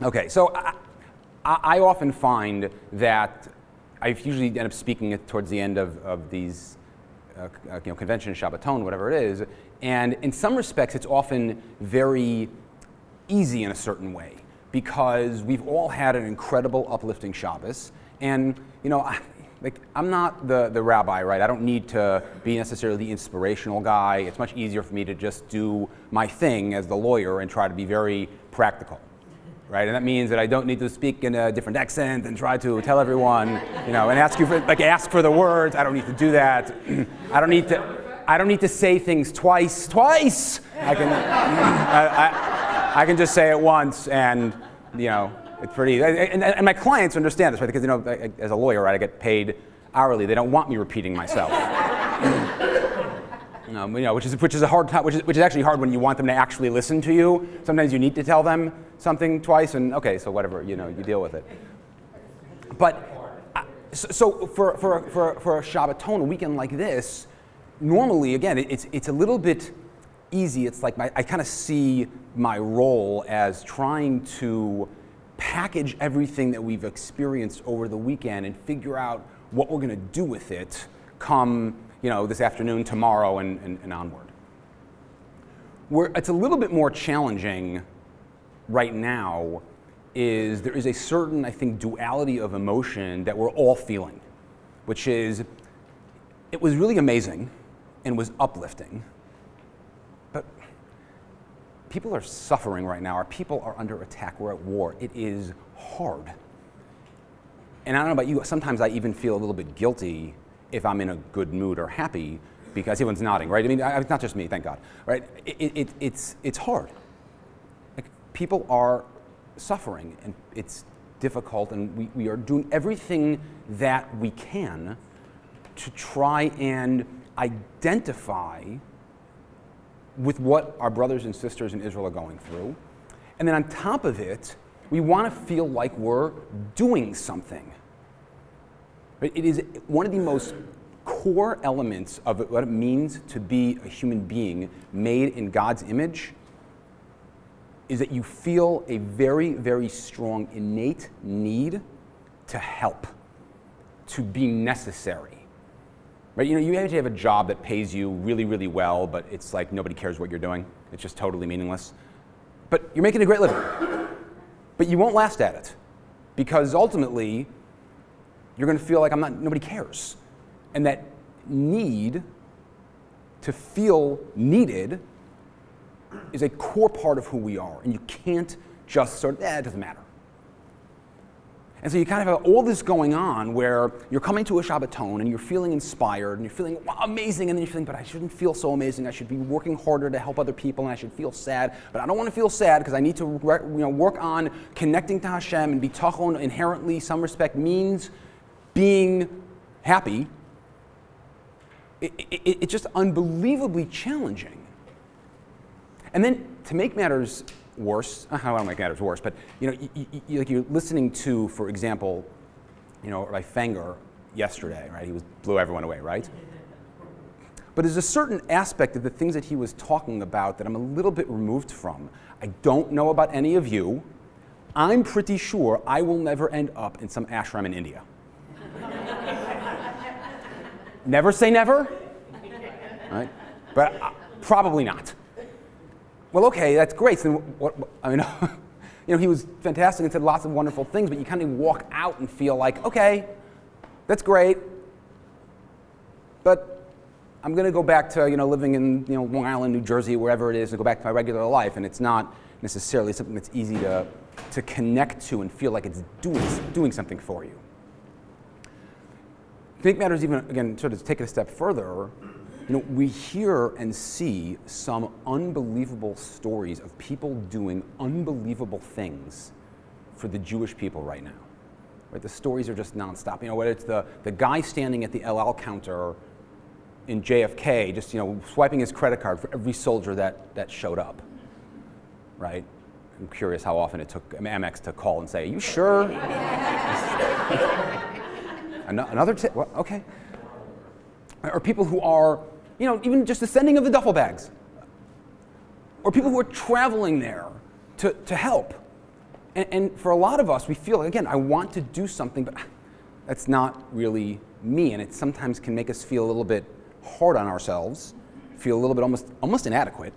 Okay, so I often find that I usually end up speaking towards the end of these convention, Shabbaton, whatever it is, and in some respects it's often very easy in a certain way because we've all had an incredible uplifting Shabbos, and I'm not the rabbi, right? I don't need to be necessarily the inspirational guy. It's much easier for me to just do my thing as the lawyer and try to be very practical, right? And that means that I don't need to speak in a different accent and try to tell everyone, and ask for the words. I don't need to do that. I don't need to say things twice. I can just say it once, and it's pretty. And my clients understand this, right? Because as a lawyer, right, I get paid hourly. They don't want me repeating myself. Which is a hard time. Which is actually hard when you want them to actually listen to you. Sometimes you need to tell them something twice, and okay, so whatever, you deal with it. But so for a Shabbaton, a weekend like this, normally again it's a little bit easy. It's like I kind of see my role as trying to package everything that we've experienced over the weekend and figure out what we're going to do with it come this afternoon, tomorrow, and onward. Where it's a little bit more challenging right now is there is a certain, I think, duality of emotion that we're all feeling, which is it was really amazing and was uplifting, but people are suffering right now. Our people are under attack. We're at war. It is hard. And I don't know about you, sometimes I even feel a little bit guilty if I'm in a good mood or happy because everyone's nodding, right? I mean, it's not just me, thank God, right? It's hard. Like, people are suffering and it's difficult, and we are doing everything that we can to try and identify with what our brothers and sisters in Israel are going through. And then on top of it, we want to feel like we're doing something. It is one of the most core elements of what it means to be a human being made in God's image is that you feel a very, very strong innate need to help, to be necessary. Right? You have to have a job that pays you really, really well, but it's like nobody cares what you're doing. It's just totally meaningless. But you're making a great living. But you won't last at it because ultimately you're going to feel like nobody cares. And that need to feel needed is a core part of who we are. And you can't just it doesn't matter. And so you kind of have all this going on where you're coming to a Shabbaton and you're feeling inspired and you're feeling amazing, and then you're feeling, but I shouldn't feel so amazing. I should be working harder to help other people, and I should feel sad. But I don't want to feel sad because I need to work on connecting to Hashem, and bitachon inherently, some respect, means being happy. It's just unbelievably challenging. And then to make matters worse, I don't make matters worse, but you're listening to, for example, Rabbi Fenger yesterday, right? He blew everyone away, right? But there's a certain aspect of the things that he was talking about that I'm a little bit removed from. I don't know about any of you. I'm pretty sure I will never end up in some ashram in India. Never say never, right? But probably not. Well, okay, that's great. So he was fantastic and said lots of wonderful things, but you kind of walk out and feel like, okay, that's great, but I'm going to go back to living in Long Island, New Jersey, wherever it is, and go back to my regular life, and it's not necessarily something that's easy to connect to and feel like it's doing something for you. To make matters even, again, sort of take it a step further, we hear and see some unbelievable stories of people doing unbelievable things for the Jewish people right now. Right? The stories are just nonstop. Whether it's the guy standing at the El Al counter in JFK, just swiping his credit card for every soldier that showed up. Right? I'm curious how often it took Amex to call and say, "Are you sure?" Another tip. Well, okay. Or people who are, even just the sending of the duffel bags. Or people who are traveling there to help. And for a lot of us, we feel, again, I want to do something, but that's not really me. And it sometimes can make us feel a little bit hard on ourselves, feel a little bit almost inadequate.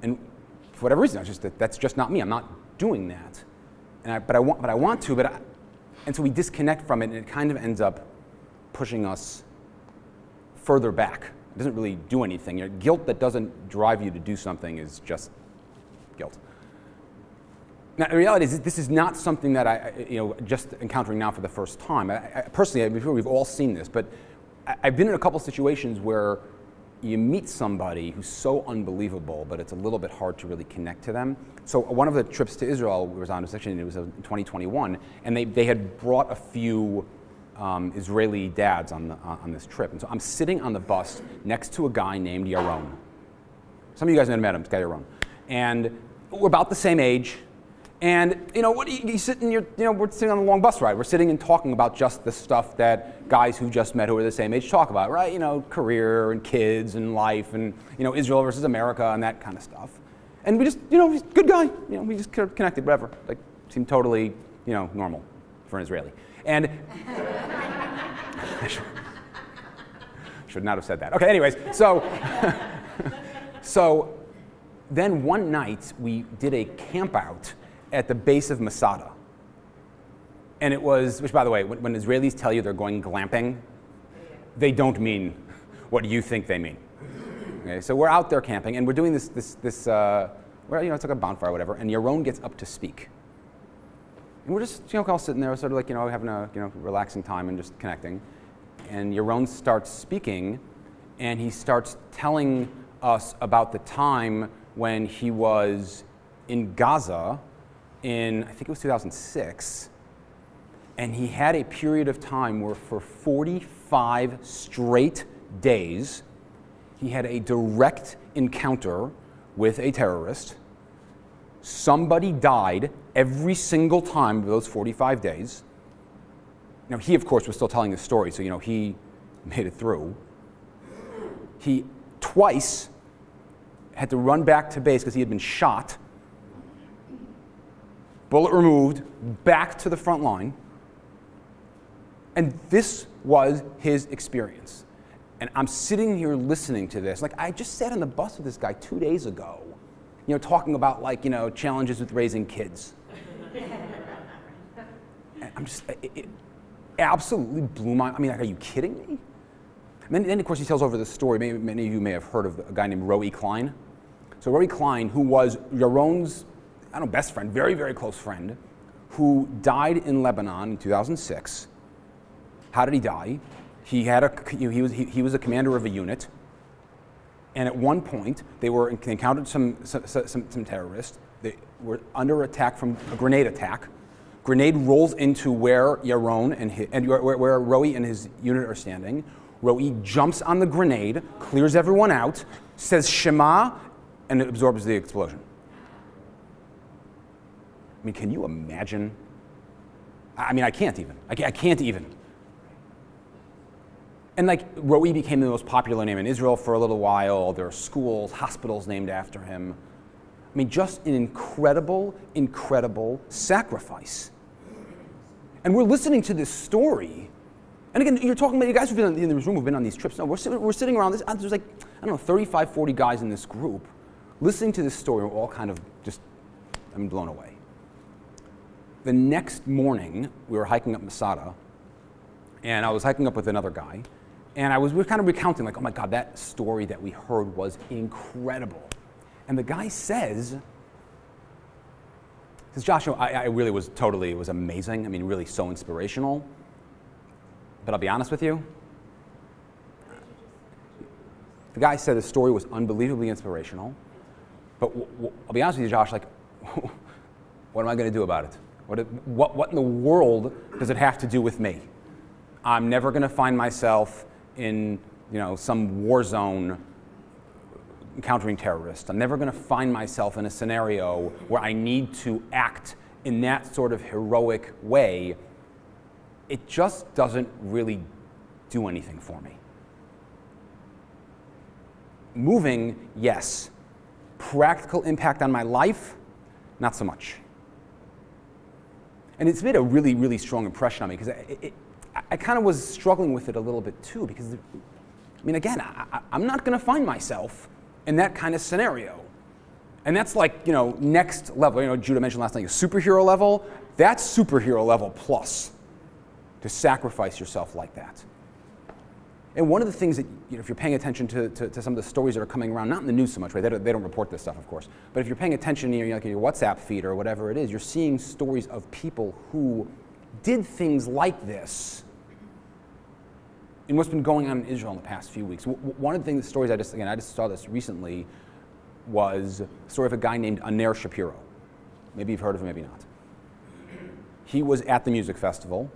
And for whatever reason, that's just not me. I'm not doing that. But I want to, and so we disconnect from it, and it kind of ends up pushing us further back. It doesn't really do anything. Guilt that doesn't drive you to do something is just guilt. Now, the reality is this is not something that I just encountering now for the first time. Personally, I'm sure we've all seen this, but I've been in a couple situations where you meet somebody who's so unbelievable, but it's a little bit hard to really connect to them. So one of the trips to Israel was on a section, it was in 2021, and they had brought a few Israeli dads on this trip. And so I'm sitting on the bus next to a guy named Yaron. Some of you guys might have met him, this guy Yaron. And we're about the same age. And you sit in we're sitting on a long bus ride. We're sitting and talking about just the stuff that guys who just met who are the same age talk about, right? Career and kids and life and Israel versus America and that kind of stuff. And we just, he's a good guy. We just connected, whatever. Like, seemed totally, normal for an Israeli. And I should not have said that. Okay, anyways, so then one night we did a camp out at the base of Masada. And it was, which by the way, when Israelis tell you they're going glamping, they don't mean what you think they mean. Okay, so we're out there camping and we're doing this it's like a bonfire or whatever, and Yaron gets up to speak. And we're just, all sitting there, sort of like, having a, relaxing time and just connecting. And Yaron starts speaking, and he starts telling us about the time when he was in Gaza in, I think it was 2006, and he had a period of time where for 45 straight days, he had a direct encounter with a terrorist. Somebody died every single time of those 45 days. Now, he, of course, was still telling the story, so, he made it through. He twice had to run back to base because he had been shot, bullet removed, back to the front line. And this was his experience. And I'm sitting here listening to this. Like, I just sat on the bus with this guy 2 days ago, talking about, challenges with raising kids. And it absolutely blew my, are you kidding me? And then, of course, he tells over the story. Many of you may have heard of a guy named Roe Klein. So Roe Klein, who was Yaron's, best friend, very, very close friend, who died in Lebanon in 2006. How did he die? He was a commander of a unit, and at one point they encountered some terrorists. They were under attack from a grenade attack. Grenade rolls into where Yaron and where Roe and his unit are standing. Roe jumps on the grenade, clears everyone out, says Shema, and it absorbs the explosion. Can you imagine? I can't even. I can't even. And Roe became the most popular name in Israel for a little while. There are schools, hospitals named after him. Just an incredible, incredible sacrifice. And we're listening to this story. And again, you're talking about, you guys who've been in this room who've been on these trips. No, we're sitting around this, there's 35, 40 guys in this group listening to this story. We're all kind of just, blown away. The next morning, we were hiking up Masada, and I was hiking up with another guy, and we were kind of recounting, oh my God, that story that we heard was incredible. And the guy says, Josh, I really was it was amazing. Really so inspirational. But I'll be honest with you, the guy said the story was unbelievably inspirational. But I'll be honest with you, Josh, what am I going to do about it? What in the world does it have to do with me? I'm never going to find myself in, some war zone encountering terrorists. I'm never going to find myself in a scenario where I need to act in that sort of heroic way. It just doesn't really do anything for me. Moving, yes. Practical impact on my life, not so much. And it's made a really, really strong impression on me because I kind of was struggling with it a little bit too because, I mean, again, I'm not going to find myself in that kind of scenario. And that's like, next level. Judah mentioned last night, superhero level. That's superhero level plus, to sacrifice yourself like that. And one of the things that, if you're paying attention to some of the stories that are coming around, not in the news so much, right? They don't report this stuff, of course. But if you're paying attention, like your WhatsApp feed or whatever it is, you're seeing stories of people who did things like this in what's been going on in Israel in the past few weeks. One of the stories I just saw this recently, was the story of a guy named Aner Shapiro. Maybe you've heard of him, maybe not. He was at the music festival.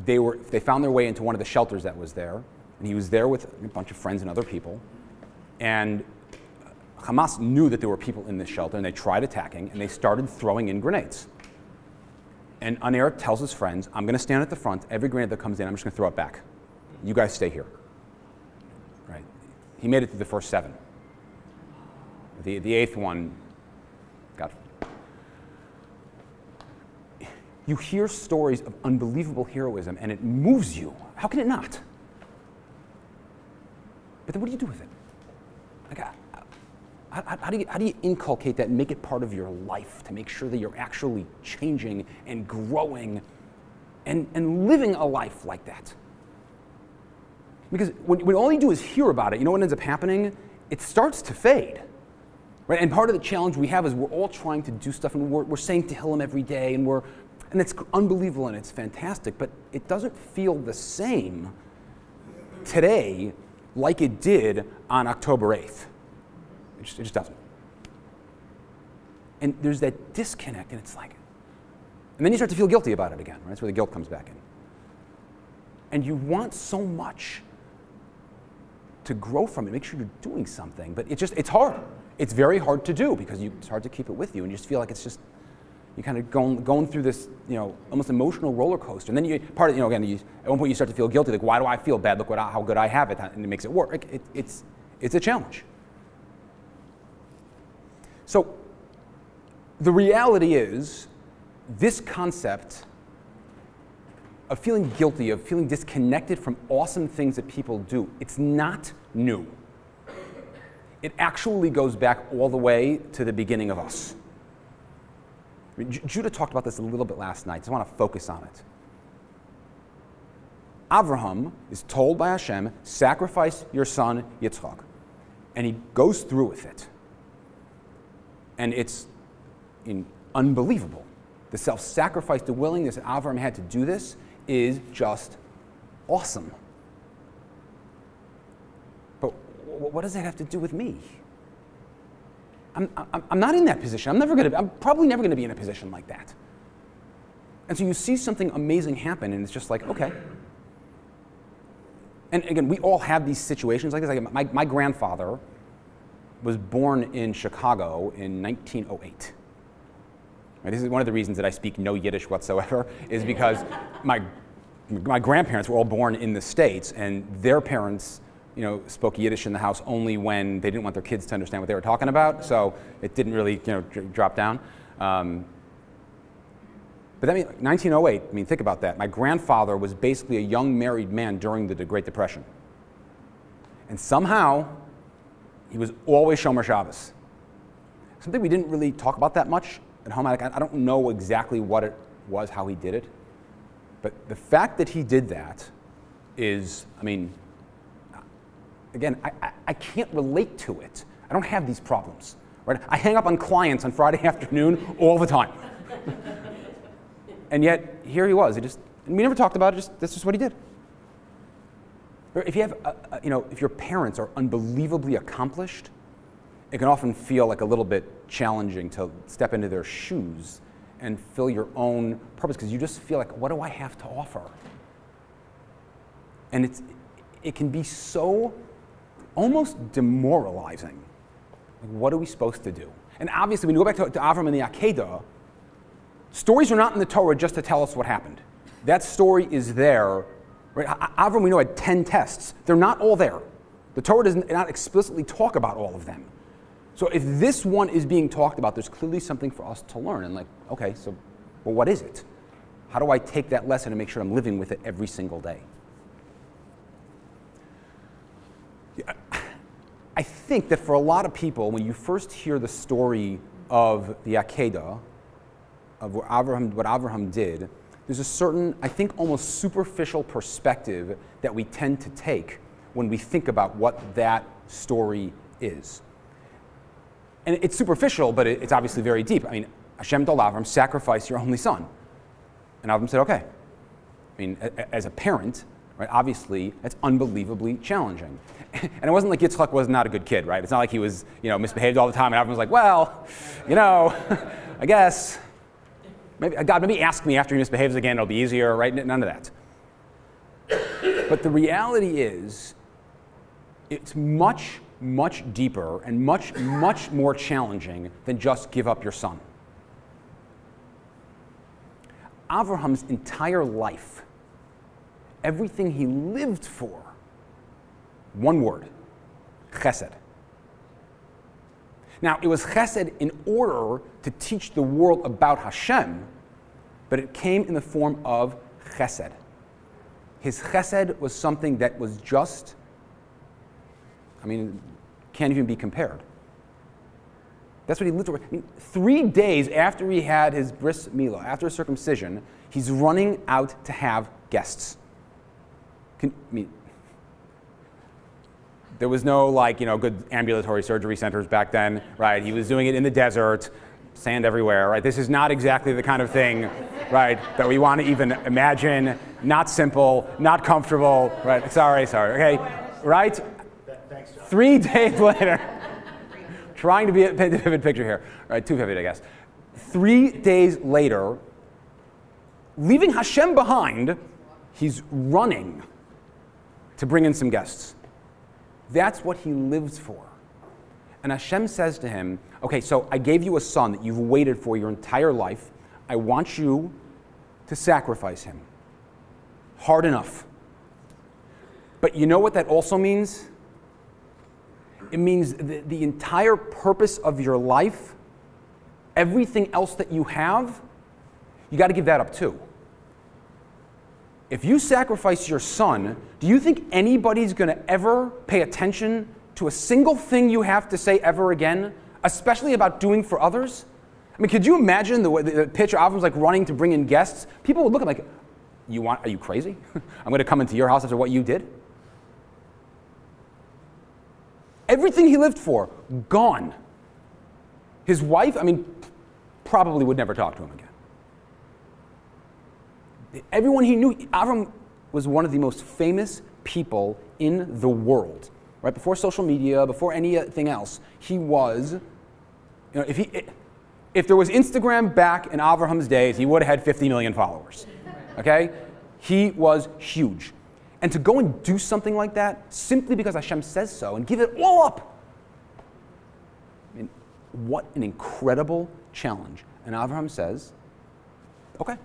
They found their way into one of the shelters that was there, and he was there with a bunch of friends and other people. And Hamas knew that there were people in this shelter, and they tried attacking, and they started throwing in grenades. And Aner tells his friends, I'm going to stand at the front. Every grenade that comes in, I'm just going to throw it back. You guys stay here. Right? He made it through the first 7. The 8th one got. You hear stories of unbelievable heroism, and it moves you. How can it not? But then what do you do with it? Like, how do you inculcate that and make it part of your life to make sure that you're actually changing and growing and living a life like that? Because when all you do is hear about it, what ends up happening? It starts to fade. Right? And part of the challenge we have is we're all trying to do stuff, and we're saying Tehillim every day, and it's unbelievable and it's fantastic, but it doesn't feel the same today like it did on October 8th. It just doesn't. And there's that disconnect, and it's like, and then you start to feel guilty about it again, right? That's where the guilt comes back in. And you want so much to grow from it, make sure you're doing something, but it's hard. It's very hard to do because it's hard to keep it with you, and you just feel like it's just, you kind of going through this, almost emotional roller coaster. And then at one point you start to feel guilty, like, why do I feel bad? Look how good I have it, and it makes it work. It's a challenge. So the reality is, this concept of feeling guilty, of feeling disconnected from awesome things that people do, it's not new. It actually goes back all the way to the beginning of us. Judah talked about this a little bit last night, so I want to focus on it. Avraham is told by Hashem, sacrifice your son Yitzchak. And he goes through with it. And it's unbelievable. The self-sacrifice, the willingness that Avraham had to do this is just awesome. But what does that have to do with me? I'm not in that position. I'm probably never going to be in a position like that. And so you see something amazing happen, and it's just like, okay. And again, we all have these situations like this. Like my grandfather was born in Chicago in 1908. Right, this is one of the reasons that I speak no Yiddish whatsoever, is because my grandparents were all born in the States, and their parents spoke Yiddish in the house only when they didn't want their kids to understand what they were talking about, so it didn't really, drop down. But that means 1908, think about that. My grandfather was basically a young married man during the Great Depression. And somehow, he was always Shomer Shabbos. Something we didn't really talk about that much at home. I don't know exactly what it was, how he did it. But the fact that he did that is, again, I can't relate to it. I don't have these problems. Right? I hang up on clients on Friday afternoon all the time. And yet, here he was. And we never talked about it, that's just what he did. If you have, if your parents are unbelievably accomplished, it can often feel like a little bit challenging to step into their shoes and fill your own purpose, because you just feel like, what do I have to offer? And it can be so almost demoralizing. Like, what are we supposed to do? And obviously, when you go back to Avram and the Akedah, stories are not in the Torah just to tell us what happened. That story is there. Right? Avram, we know, had 10 tests. They're not all there. The Torah does not explicitly talk about all of them. So if this one is being talked about, there's clearly something for us to learn. And like, okay, so, well, what is it? How do I take that lesson and make sure I'm living with it every single day? I think that for a lot of people, when you first hear the story of the Akedah, of what Avraham did, there's a certain, I think, almost superficial perspective that we tend to take when we think about what that story is. And it's superficial, but it's obviously very deep. I mean, Hashem told Avram, sacrifice your only son. And Avram said, okay. I mean, as a parent, right, obviously, that's unbelievably challenging. And it wasn't like Yitzchak was not a good kid, right? It's not like he was, misbehaved all the time, and Avram was like, well, I guess, God, maybe ask me after he misbehaves again, it'll be easier, right? None of that. But the reality is, it's much, much deeper and much, much more challenging than just give up your son. Avraham's entire life, everything he lived for, one word, chesed. Now, it was chesed in order to teach the world about Hashem, but it came in the form of chesed. His chesed was something that was just, can't even be compared. That's what he lived for. 3 days after he had his bris milah, after circumcision, he's running out to have guests. There was no good ambulatory surgery centers back then, right? He was doing it in the desert, sand everywhere, right? This is not exactly the kind of thing, right, that we want to even imagine. Not simple, not comfortable, right? Sorry, okay, right? 3 days later, trying to paint a vivid picture here, right? Too vivid, I guess. 3 days later, leaving Hashem behind, he's running to bring in some guests. That's what he lives for. And Hashem says to him, okay, so I gave you a son that you've waited for your entire life. I want you to sacrifice him. Hard enough. But you know what that also means? It means the entire purpose of your life, everything else that you have, you got to give that up too. If you sacrifice your son, do you think anybody's going to ever pay attention to a single thing you have to say ever again, especially about doing for others? Could you imagine the picture of Avram's running to bring in guests? People would look at him like, are you crazy? I'm going to come into your house after what you did? Everything he lived for, gone. His wife, probably would never talk to him again. Everyone he knew, Avram was one of the most famous people in the world. Right before social media, before anything else, he was, if there was Instagram back in Avraham's days, he would have had 50 million followers. Okay? He was huge. And to go and do something like that simply because Hashem says so and give it all up. What an incredible challenge. And Avraham says, okay.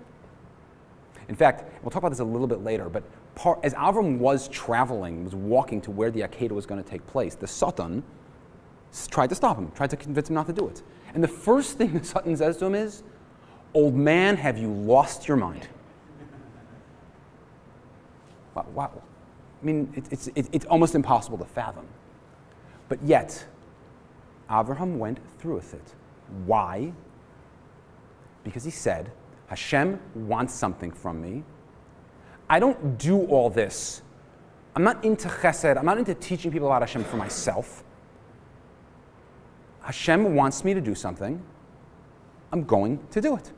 In fact, we'll talk about this a little bit later, but as Avram was traveling, was walking to where the Akedah was going to take place, the Satan tried to stop him, tried to convince him not to do it. And the first thing the Satan says to him is, old man, have you lost your mind? Wow. It's almost impossible to fathom. But yet, Avraham went through with it. Why? Because he said, Hashem wants something from me. I don't do all this. I'm not into chesed. I'm not into teaching people about Hashem for myself. Hashem wants me to do something. I'm going to do it.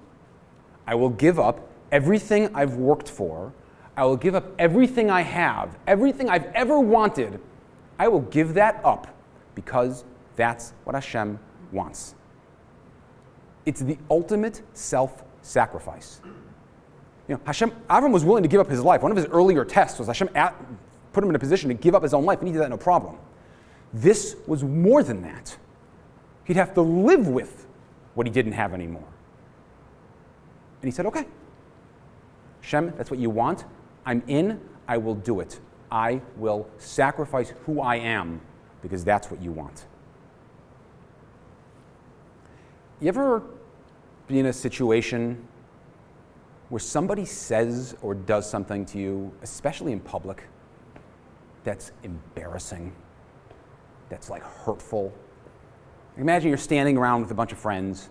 I will give up everything I've worked for. I will give up everything I have, everything I've ever wanted. I will give that up because that's what Hashem wants. It's the ultimate self-sacrifice. Avram was willing to give up his life. One of his earlier tests was Hashem put him in a position to give up his own life, and he did that no problem. This was more than that. He'd have to live with what he didn't have anymore. And he said, okay, Hashem, that's what you want. I'm in. I will do it. I will sacrifice who I am because that's what you want. You ever be in a situation where somebody says or does something to you, especially in public, that's embarrassing, that's like hurtful? Imagine you're standing around with a bunch of friends,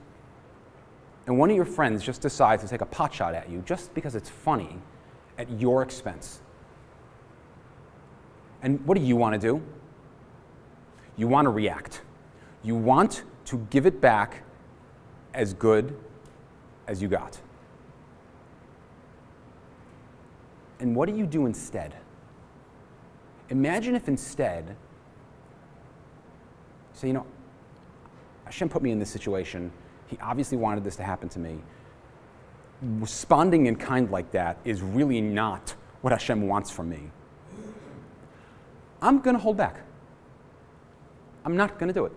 and one of your friends just decides to take a pot shot at you just because it's funny at your expense. And what do you want to do? You want to react. You want to give it back as good as you got. And what do you do instead? Imagine if instead, you say, Hashem put me in this situation. He obviously wanted this to happen to me. Responding in kind like that is really not what Hashem wants from me. I'm going to hold back. I'm not going to do it.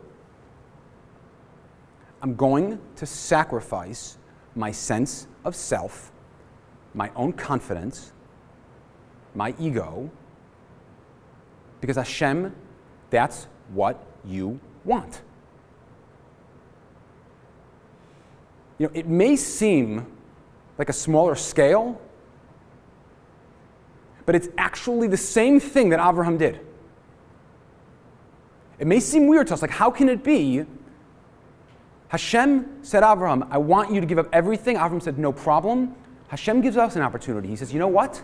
I'm going to sacrifice my sense of self, my own confidence, my ego, because Hashem, that's what you want. It may seem like a smaller scale, but it's actually the same thing that Avraham did. It may seem weird to us, like how can it be? Hashem said, Avraham, I want you to give up everything. Avraham said, no problem. Hashem gives us an opportunity. He says, you know what?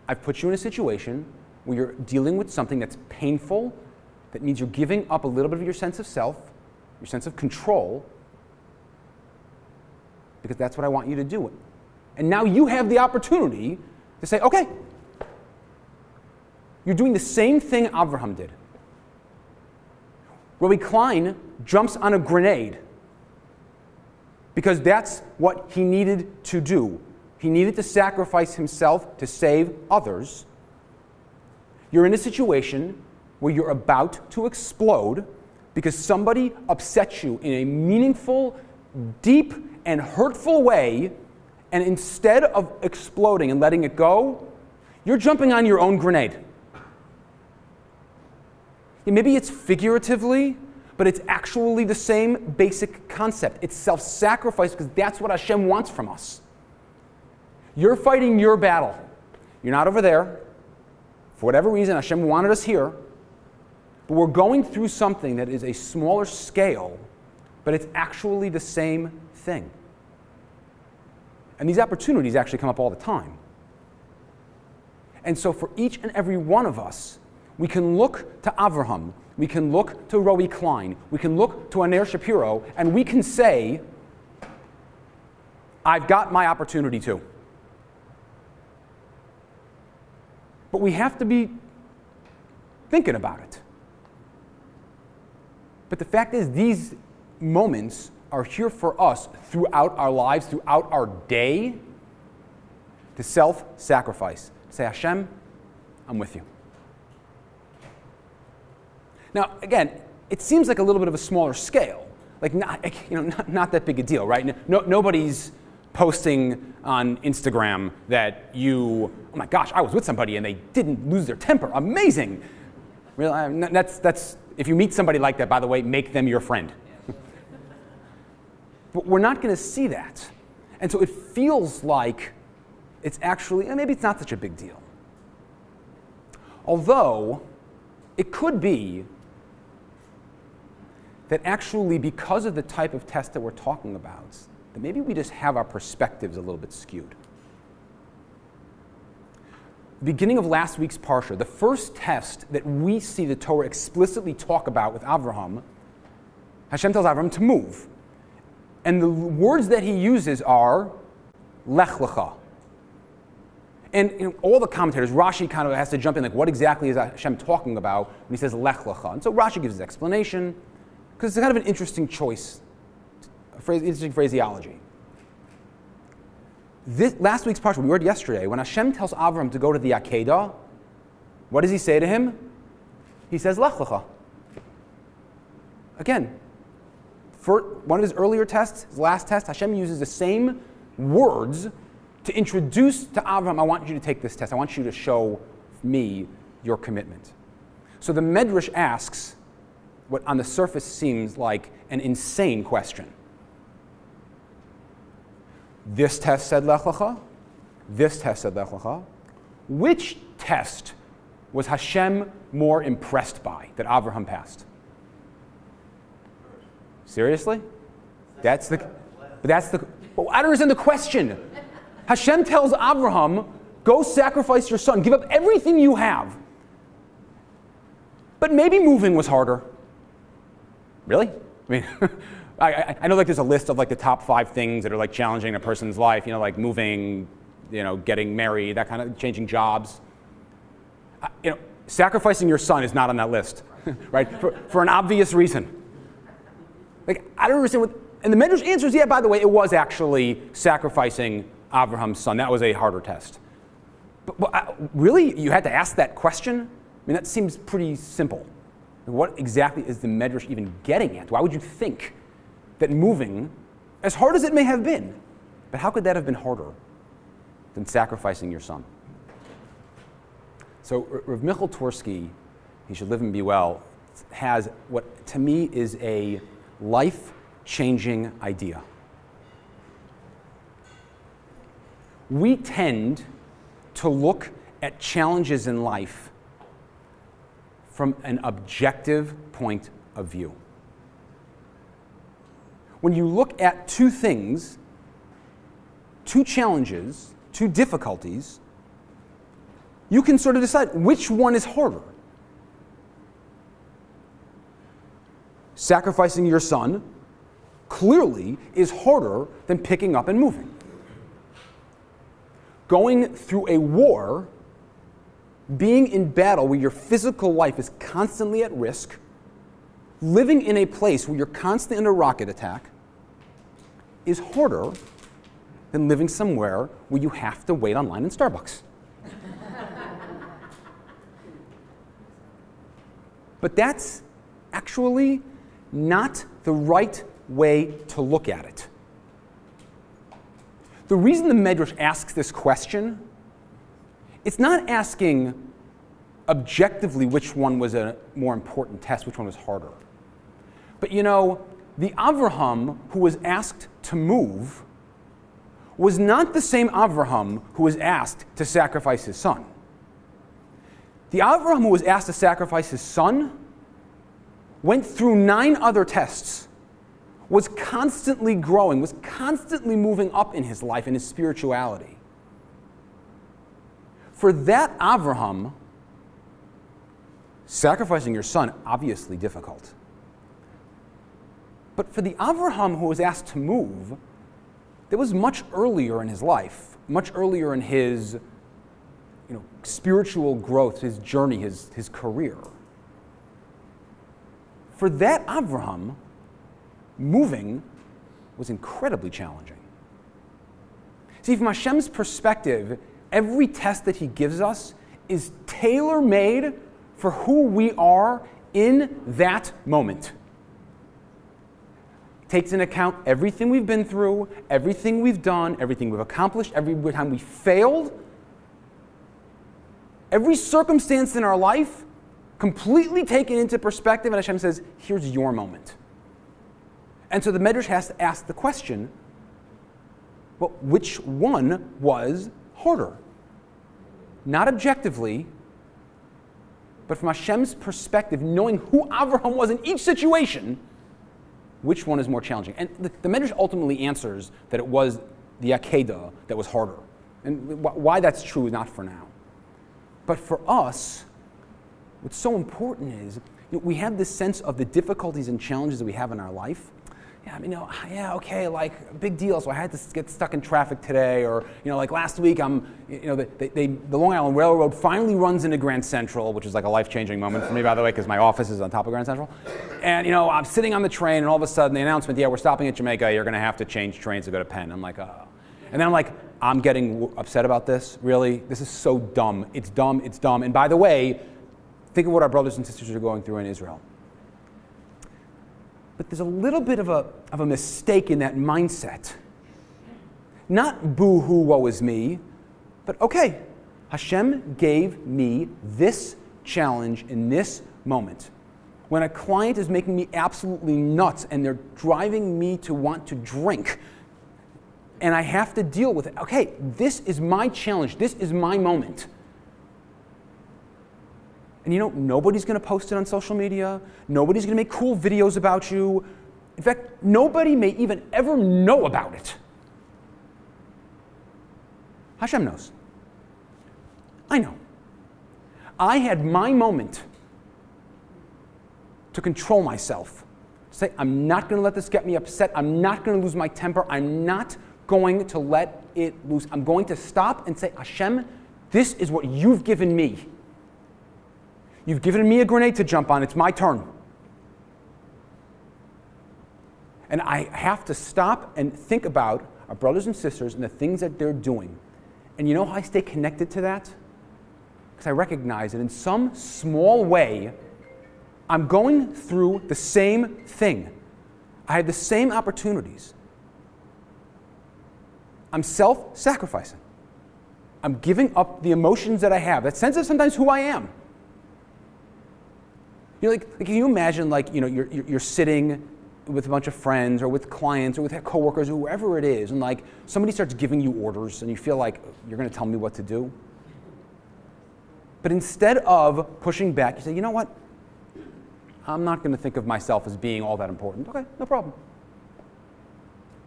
I've put you in a situation where you're dealing with something that's painful, that means you're giving up a little bit of your sense of self, your sense of control, because that's what I want you to do. And now you have the opportunity to say, okay, you're doing the same thing Avraham did. Rabbi Klein jumps on a grenade because that's what he needed to do. He needed to sacrifice himself to save others. You're in a situation where you're about to explode because somebody upset you in a meaningful, deep, and hurtful way, and instead of exploding and letting it go, you're jumping on your own grenade. Maybe it's figuratively, but it's actually the same basic concept. It's self-sacrifice because that's what Hashem wants from us. You're fighting your battle. You're not over there. For whatever reason, Hashem wanted us here. But we're going through something that is a smaller scale, but it's actually the same thing. And these opportunities actually come up all the time. And so for each and every one of us, we can look to Avraham, we can look to Rowie Klein, we can look to Aner Shapiro, and we can say, I've got my opportunity too. But we have to be thinking about it. But the fact is, these moments are here for us throughout our lives, throughout our day, to self-sacrifice. Say, Hashem, I'm with you. Now, again, it seems like a little bit of a smaller scale, like not that big a deal, right? Nobody's posting on Instagram that oh my gosh, I was with somebody and they didn't lose their temper. Amazing. Really, that's if you meet somebody like that, by the way, make them your friend. But we're not going to see that, and so it feels like it's actually maybe it's not such a big deal. Although it could be that actually, because of the type of test that we're talking about, that maybe we just have our perspectives a little bit skewed. Beginning of last week's Parsha, the first test that we see the Torah explicitly talk about with Avraham, Hashem tells Avraham to move. And the words that he uses are, Lech Lecha. And all the commentators, Rashi kind of has to jump in, like, what exactly is Hashem talking about when he says Lech Lecha? And so Rashi gives his explanation, because it's kind of an interesting choice, interesting phraseology. Last week's parsha, we read yesterday, when Hashem tells Avram to go to the Akedah, what does he say to him? He says, Lech Lecha. Again, for one of his earlier tests, his last test, Hashem uses the same words to introduce to Avram, I want you to take this test. I want you to show me your commitment. So the Medrash asks, what on the surface seems like an insane question. This test said Lech Lecha. This test said Lech Lecha. Which test was Hashem more impressed by that Avraham passed? Seriously? But I don't understand the question. Hashem tells Avraham, go sacrifice your son, give up everything you have. But maybe moving was harder. Really? I mean, I know like there's a list of like the top 5 things that are like challenging a person's life, like moving, getting married, that kind of changing jobs. Sacrificing your son is not on that list, right? For an obvious reason. Like, I don't understand and the Medrash answers, yeah, by the way, it was actually sacrificing Abraham's son. That was a harder test. But really, you had to ask that question? I mean, that seems pretty simple. What exactly is the Medrash even getting at? Why would you think that moving, as hard as it may have been, but how could that have been harder than sacrificing your son? So Rav Michal Tversky, he should live and be well, has what to me is a life-changing idea. We tend to look at challenges in life from an objective point of view. When you look at 2 things, 2 challenges, 2 difficulties, you can sort of decide which one is harder. Sacrificing your son clearly is harder than picking up and moving. Going through a war, being in battle where your physical life is constantly at risk, living in a place where you're constantly under rocket attack, is harder than living somewhere where you have to wait online in Starbucks. But that's actually not the right way to look at it. The reason the Medrash asks this question, it's not asking objectively which one was a more important test, which one was harder. But the Avraham who was asked to move was not the same Avraham who was asked to sacrifice his son. The Avraham who was asked to sacrifice his son went through 9 other tests, was constantly growing, was constantly moving up in his life, in his spirituality. For that Avraham, sacrificing your son, obviously difficult. But for the Avraham who was asked to move, that was much earlier in his life, much earlier in his spiritual growth, his journey, his career. For that Avraham, moving was incredibly challenging. See, from Hashem's perspective, every test that he gives us is tailor-made for who we are in that moment. Takes into account everything we've been through, everything we've done, everything we've accomplished, every time we failed, every circumstance in our life, completely taken into perspective, and Hashem says, here's your moment. And so the Medrash has to ask the question, well, which one was harder? Not objectively, but from Hashem's perspective, knowing who Avraham was in each situation, which one is more challenging? And the Medrash ultimately answers that it was the Akedah that was harder. And why that's true is not for now. But for us, what's so important is we have this sense of the difficulties and challenges that we have in our life. Okay, like, big deal. So I had to get stuck in traffic today, or like last week, the Long Island Railroad finally runs into Grand Central, which is like a life-changing moment for me, by the way, because my office is on top of Grand Central. And I'm sitting on the train, and all of a sudden the announcement, we're stopping at Jamaica. You're going to have to change trains to go to Penn. I'm like, oh. And then I'm like, I'm getting upset about this. Really, this is so dumb. It's dumb. It's dumb. And by the way, think of what our brothers and sisters are going through in Israel. But there's a little bit of a mistake in that mindset. Not boo-hoo, woe is me, but okay, Hashem gave me this challenge in this moment. when a client is making me absolutely nuts and they're driving me to want to drink, and I have to deal with it. Okay, this is my challenge. This is my moment. And you know, nobody's going to post it on social media. Nobody's going to make cool videos about you. In fact, nobody may even ever know about it. Hashem knows. I know. I had my moment to control myself. Say, I'm not going to let this get me upset. I'm not going to lose my temper. I'm not going to let it loose. I'm going to stop and say, Hashem, this is what you've given me. You've given me a grenade to jump on. It's my turn. And I have to stop and think about our brothers and sisters and the things that they're doing. And you know how I stay connected to that? Because I recognize that in some small way, I'm going through the same thing. I have the same opportunities. I'm self-sacrificing. I'm giving up the emotions that I have, that sense of sometimes who I am. You know, like can you imagine, like, you know, you're sitting with a bunch of friends or with clients or with coworkers or whoever it is, and like somebody starts giving you orders and you feel like you're going to tell me what to do. But instead of pushing back, you say, you know what? I'm not going to think of myself as being all that important. Okay, no problem.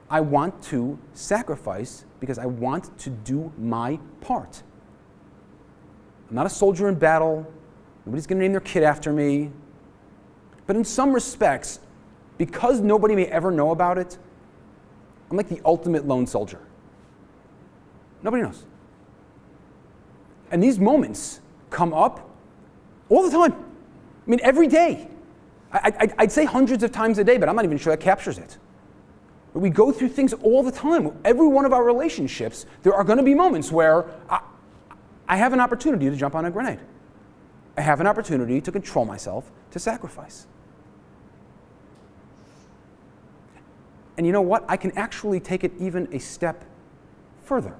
I want to sacrifice because I want to do my part. I'm not a soldier in battle. Nobody's going to name their kid after me. But in some respects, because nobody may ever know about it, I'm like the ultimate lone soldier. Nobody knows. And these moments come up all the time. I mean, every day. I'd say hundreds of times a day, but I'm not even sure that captures it. But we go through things all the time. Every one of our relationships, there are going to be moments where I have an opportunity to jump on a grenade. I have an opportunity to control myself, to sacrifice. And you know what? I can actually take it even a step further.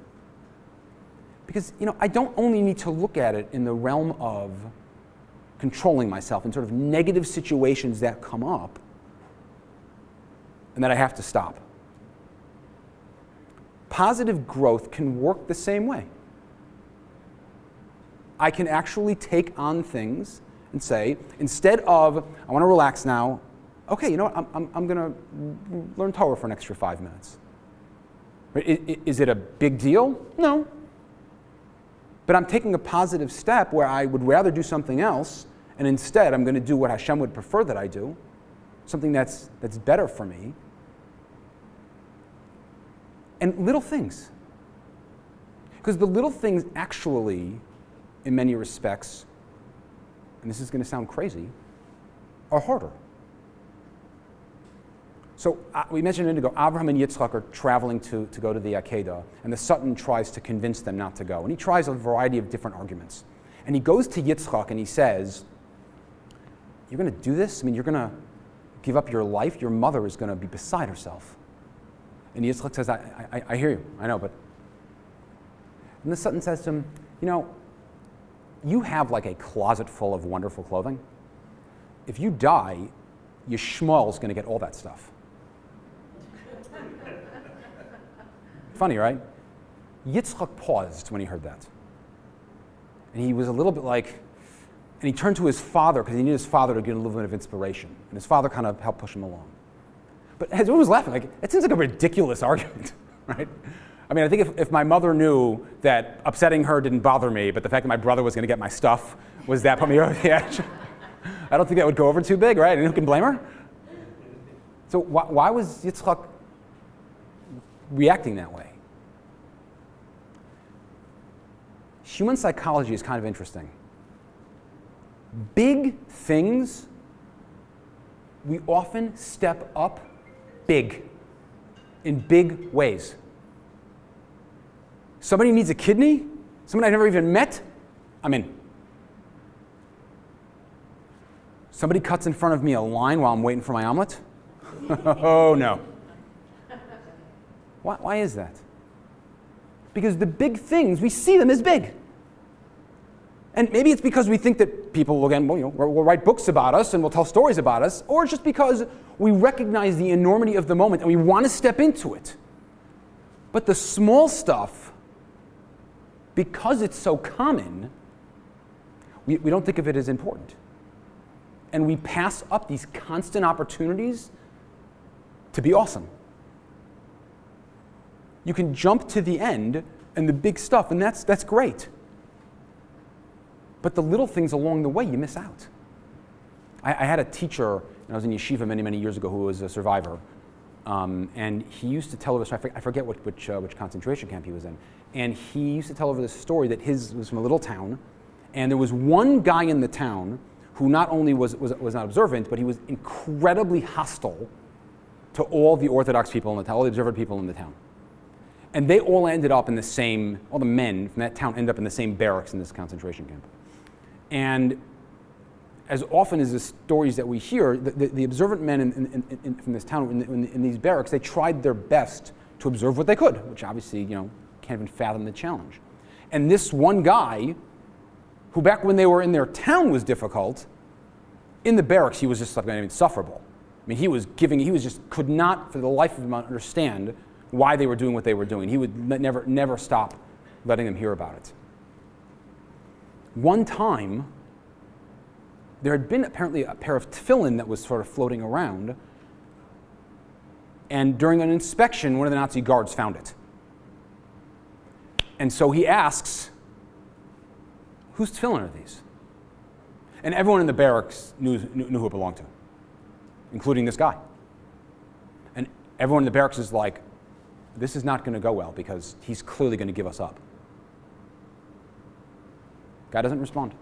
Because, you know, I don't only need to look at it in the realm of controlling myself in sort of negative situations that come up and that I have to stop. Positive growth can work the same way. I can actually take on things and say, instead of, I want to relax now, okay, you know what, I'm going to learn Torah for an extra 5 minutes. Is it a big deal? No. But I'm taking a positive step where I would rather do something else, and instead I'm going to do what Hashem would prefer that I do, something that's better for me. And little things. Because the little things actually, in many respects, and this is going to sound crazy, are harder. So we mentioned a minute ago, Abraham and Yitzchak are traveling to go to the Akedah, and the Sultan tries to convince them not to go. And he tries a variety of different arguments. And he goes to Yitzchak and he says, you're going to do this? I mean, you're going to give up your life? Your mother is going to be beside herself. And Yitzchak says, I hear you, I know, but... And the Sultan says to him, you know, you have like a closet full of wonderful clothing. If you die, Yishmael is going to get all that stuff. Funny, right? Yitzchak paused when he heard that. And he was a little bit like, and he turned to his father because he needed his father to get a little bit of inspiration. And his father kind of helped push him along. But everyone was laughing, like, it seems like a ridiculous argument, right? I mean, I think if my mother knew that upsetting her didn't bother me, but the fact that my brother was going to get my stuff was that put me over the edge, I don't think that would go over too big, right? And who can blame her? So why was Yitzchak reacting that way? Human psychology is kind of interesting. Big things, we often step up big, in big ways. Somebody needs a kidney, someone I've never even met, I'm in. Somebody cuts in front of me a line while I'm waiting for my omelet? Oh no. Why is that? Because the big things, we see them as big. And maybe it's because we think that people, again, will write books about us and will tell stories about us, or it's just because we recognize the enormity of the moment and we want to step into it. But the small stuff, because it's so common, we don't think of it as important. And we pass up these constant opportunities to be awesome. You can jump to the end and the big stuff, and that's great. But the little things along the way, you miss out. I had a teacher, and I was in yeshiva many, many years ago, who was a survivor. And he used to tell over, I forget which concentration camp he was in, and he used to tell over this story that his was from a little town, and there was one guy in the town who not only was not observant, but he was incredibly hostile to all the Orthodox people in the town, all the observant people in the town. And they all ended up in the same, all the men from that town ended up in the same barracks in this concentration camp. And as often as the stories that we hear, the observant men from this town, in these barracks, they tried their best to observe what they could, which obviously, can't even fathom the challenge. And this one guy, who back when they were in their town was difficult, in the barracks he was just like insufferable. I mean, he could not for the life of him understand why they were doing what they were doing. He would never stop letting them hear about it. One time, there had been apparently a pair of tefillin that was sort of floating around, and during an inspection, one of the Nazi guards found it. And so he asks, whose tefillin are these? And everyone in the barracks knew who it belonged to, including this guy. And everyone in the barracks is like, this is not going to go well because he's clearly going to give us up. Guy doesn't respond.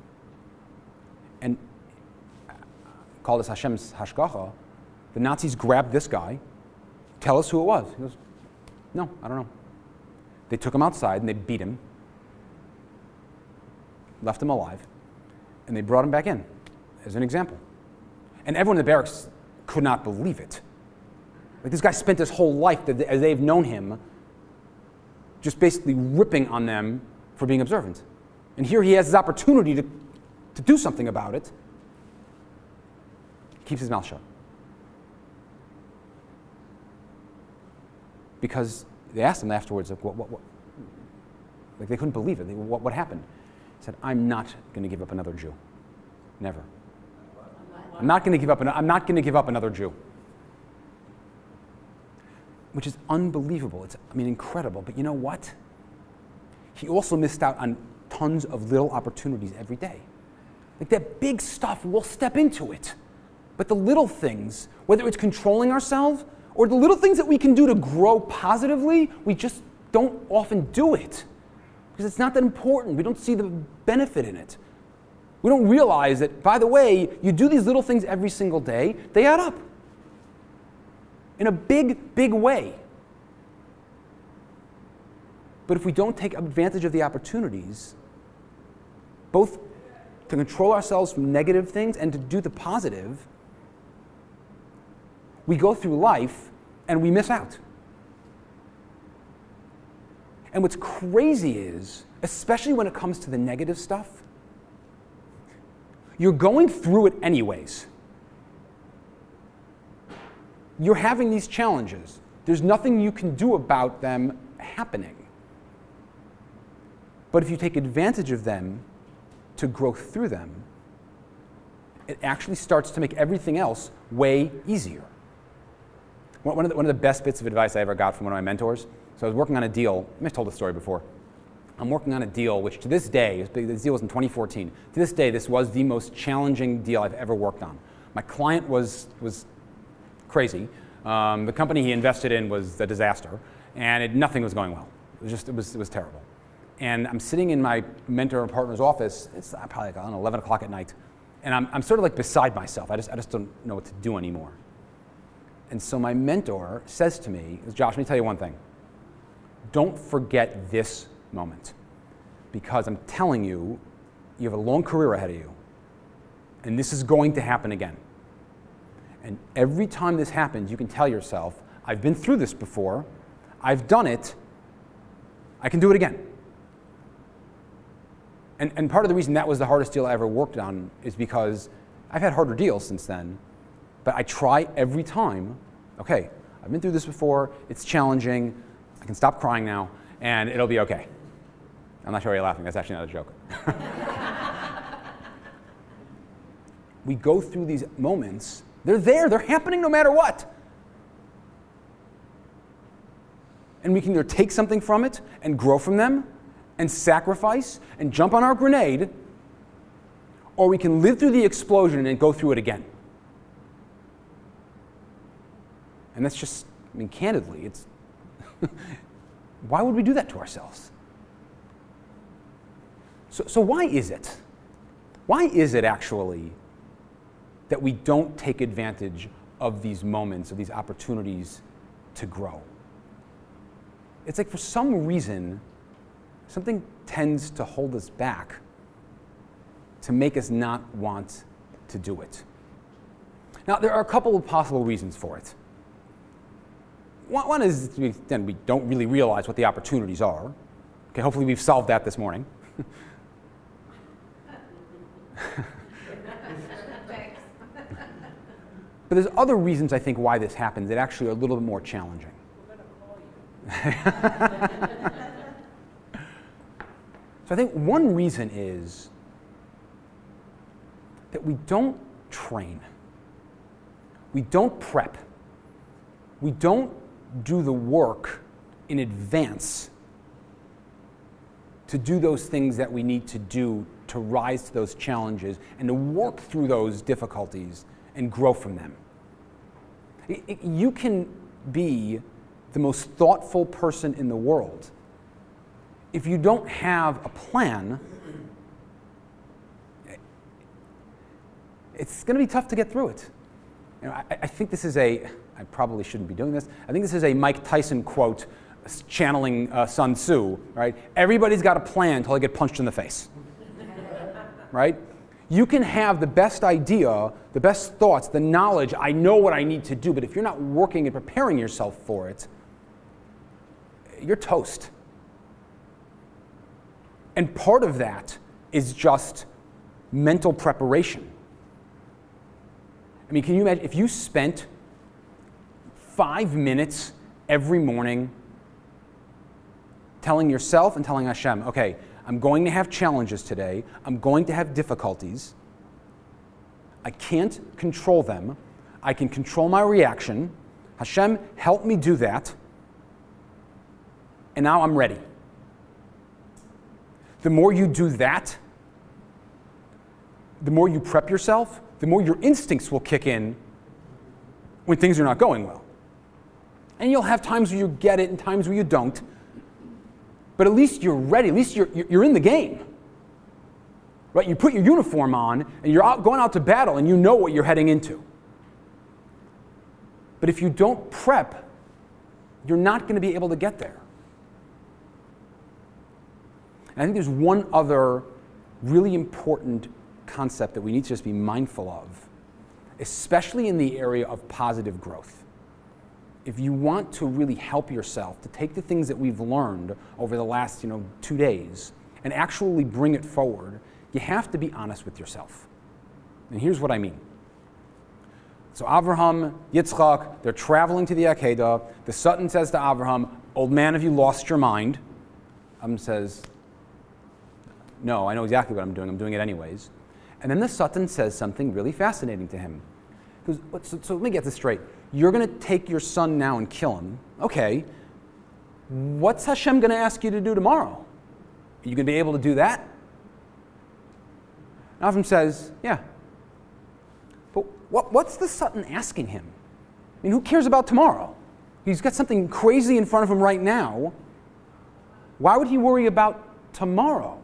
And call this Hashem's hashgacha. The Nazis grabbed this guy. Tell us who it was. He goes, no, I don't know. They took him outside and they beat him, left him alive, and they brought him back in as an example. And everyone in the barracks could not believe it. Like, this guy spent his whole life, as they've known him, just basically ripping on them for being observant. And here he has his opportunity to do something about it. He keeps his mouth shut. Because they asked him afterwards, like, what? Like, they couldn't believe it. What happened? He said, I'm not going to give up another Jew. Never. I'm not going to give up another Jew. Which is unbelievable. It's, incredible. But you know what? He also missed out on tons of little opportunities every day. Like, that big stuff, we'll step into it. But the little things, whether it's controlling ourselves or the little things that we can do to grow positively, we just don't often do it. Because it's not that important. We don't see the benefit in it. We don't realize that, by the way, you do these little things every single day, they add up. In a big, big way. But if we don't take advantage of the opportunities, both to control ourselves from negative things and to do the positive, we go through life and we miss out. And what's crazy is, especially when it comes to the negative stuff, you're going through it anyways. You're having these challenges. There's nothing you can do about them happening. But if you take advantage of them to grow through them, it actually starts to make everything else way easier. One of the best bits of advice I ever got from one of my mentors, so I was working on a deal, I may have told this story before. I'm working on a deal which to this day, this deal was in 2014, to this day this was the most challenging deal I've ever worked on. My client was crazy. The company he invested in was a disaster, and nothing was going well. It was terrible. And I'm sitting in my mentor and partner's office. It's probably like, 11 o'clock at night, and I'm sort of like beside myself. I just don't know what to do anymore. And so my mentor says to me, Josh, let me tell you one thing. Don't forget this moment, because I'm telling you, you have a long career ahead of you, and this is going to happen again. And every time this happens, you can tell yourself, I've been through this before, I've done it, I can do it again. And part of the reason that was the hardest deal I ever worked on is because I've had harder deals since then, but I try every time, okay, I've been through this before, it's challenging, I can stop crying now, and it'll be okay. I'm not sure why you're laughing, that's actually not a joke. We go through these moments, they're there, they're happening no matter what. And we can either take something from it and grow from them and sacrifice and jump on our grenade, or we can live through the explosion and go through it again. And that's just, I mean, candidly, it's why would we do that to ourselves? So why is it? Why is it actually that we don't take advantage of these moments, of these opportunities to grow? It's like for some reason, something tends to hold us back to make us not want to do it. Now, there are a couple of possible reasons for it. One is then we don't really realize what the opportunities are. Okay, hopefully we've solved that this morning. But there's other reasons I think why this happens that actually are a little bit more challenging. So I think one reason is that we don't train. We don't prep. We don't do the work in advance to do those things that we need to do to rise to those challenges and to work through those difficulties and grow from them. You can be the most thoughtful person in the world. If you don't have a plan, it's going to be tough to get through it. You know, I think this is I probably shouldn't be doing this. I think this is a Mike Tyson quote channeling Sun Tzu, right? Everybody's got a plan until they get punched in the face, right? You can have the best idea, the best thoughts, the knowledge, I know what I need to do, but if you're not working and preparing yourself for it, you're toast. And part of that is just mental preparation. I mean, can you imagine if you spent 5 minutes every morning telling yourself and telling Hashem, okay, I'm going to have challenges today, I'm going to have difficulties, I can't control them, I can control my reaction, Hashem, help me do that, and now I'm ready. The more you do that, the more you prep yourself, the more your instincts will kick in when things are not going well. And you'll have times where you get it and times where you don't. But at least you're ready. At least you're in the game. Right? You put your uniform on and you're going out to battle and you know what you're heading into. But if you don't prep, you're not going to be able to get there. And I think there's one other really important concept that we need to just be mindful of, especially in the area of positive growth. If you want to really help yourself to take the things that we've learned over the last 2 days and actually bring it forward, you have to be honest with yourself. And here's what I mean. So Avraham, Yitzchak, they're traveling to the Akedah. The Satan says to Avraham, old man, have you lost your mind? Avraham says, no, I know exactly what I'm doing it anyways. And then the Satan says something really fascinating to him. He goes, so let me get this straight. You're going to take your son now and kill him. Okay. What's Hashem going to ask you to do tomorrow? Are you going to be able to do that? And Avram says, yeah. But what's the Satan asking him? I mean, who cares about tomorrow? He's got something crazy in front of him right now. Why would he worry about tomorrow?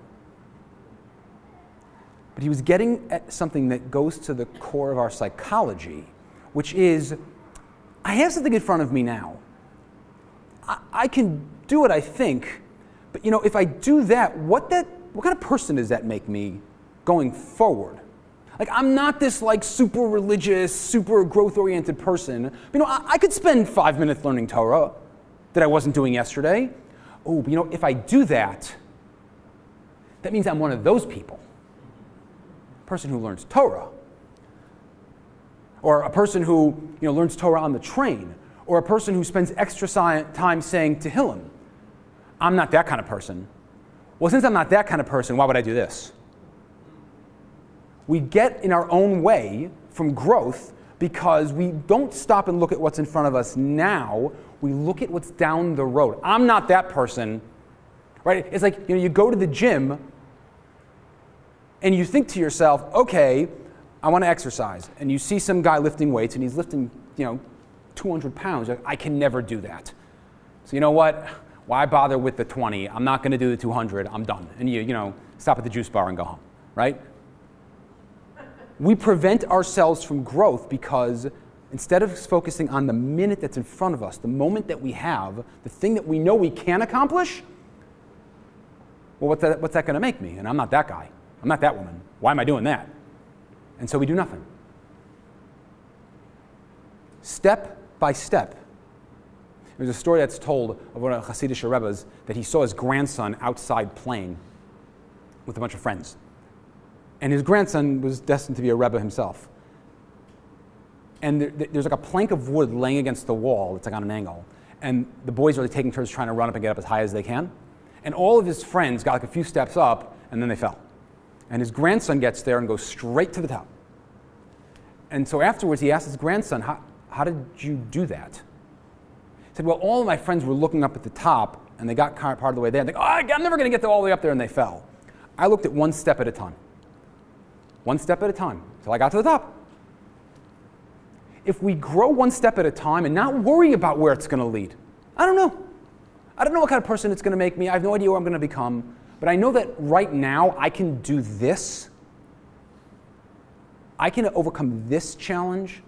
But he was getting at something that goes to the core of our psychology, which is, I have something in front of me now. I can do what I think, but if I do that, what kind of person does that make me going forward? Like, I'm not this super religious, super growth-oriented person. I could spend 5 minutes learning Torah that I wasn't doing yesterday. Oh, but if I do that, that means I'm one of those people. A person who learns Torah, or a person who learns Torah on the train, or a person who spends extra time saying Tehillim. I'm not that kind of person. Well, since I'm not that kind of person, why would I do this? We get in our own way from growth because we don't stop and look at what's in front of us now. We look at what's down the road. I'm not that person, right? It's like you go to the gym and you think to yourself, okay, I want to exercise. And you see some guy lifting weights and he's lifting 200 pounds. Like, I can never do that. So you know what? Why bother with the 20? I'm not going to do the 200. I'm done. And you stop at the juice bar and go home, right? We prevent ourselves from growth because instead of focusing on the minute that's in front of us, the moment that we have, the thing that we know we can accomplish, well, what's that going to make me? And I'm not that guy. I'm not that woman. Why am I doing that? And so we do nothing. Step by step. There's a story that's told of one of the Hasidic Rebbes that he saw his grandson outside playing with a bunch of friends. And his grandson was destined to be a Rebbe himself. And there's like a plank of wood laying against the wall. It's like on an angle. And the boys are taking turns trying to run up and get up as high as they can. And all of his friends got like a few steps up, and then they fell. And his grandson gets there and goes straight to the top. And so afterwards, he asked his grandson, how did you do that? He said, well, all of my friends were looking up at the top, and they got part of the way there. And they go, I'm never going to get all the way up there, and they fell. I looked at one step at a time. One step at a time, until I got to the top. If we grow one step at a time and not worry about where it's going to lead, I don't know. I don't know what kind of person it's going to make me. I have no idea where I'm going to become. But I know that right now I can do this. I can overcome this challenge.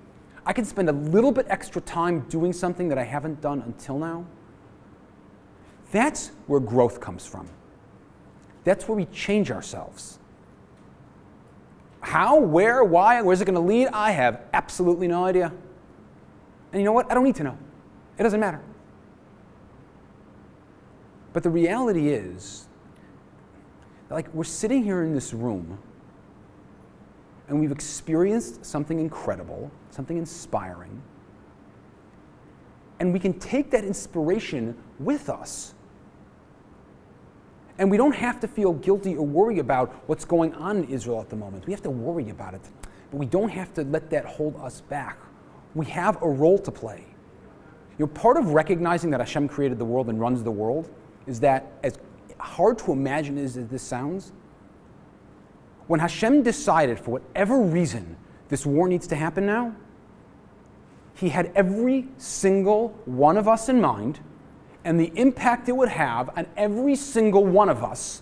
I can spend a little bit extra time doing something that I haven't done until now. That's where growth comes from. That's where we change ourselves. How, where, why, where's it going to lead? I have absolutely no idea. And you know what? I don't need to know. It doesn't matter. But the reality is, like, we're sitting here in this room, and we've experienced something incredible, something inspiring, and we can take that inspiration with us. And we don't have to feel guilty or worry about what's going on in Israel at the moment. We have to worry about it, but we don't have to let that hold us back. We have a role to play. Part of recognizing that Hashem created the world and runs the world is that, as hard to imagine as this sounds, when Hashem decided, for whatever reason, this war needs to happen now, He had every single one of us in mind and the impact it would have on every single one of us.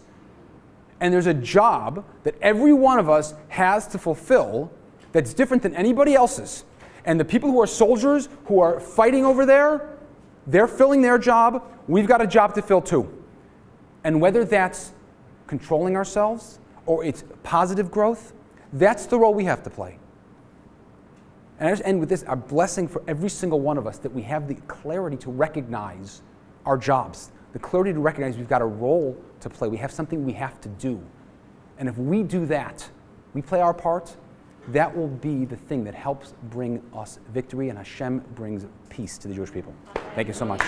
And there's a job that every one of us has to fulfill that's different than anybody else's. And the people who are soldiers, who are fighting over there, they're filling their job. We've got a job to fill too. And whether that's controlling ourselves or it's positive growth, that's the role we have to play. And I just end with this, a blessing for every single one of us that we have the clarity to recognize our jobs, the clarity to recognize we've got a role to play. We have something we have to do. And if we do that, we play our part, that will be the thing that helps bring us victory, and Hashem brings peace to the Jewish people. Thank you so much.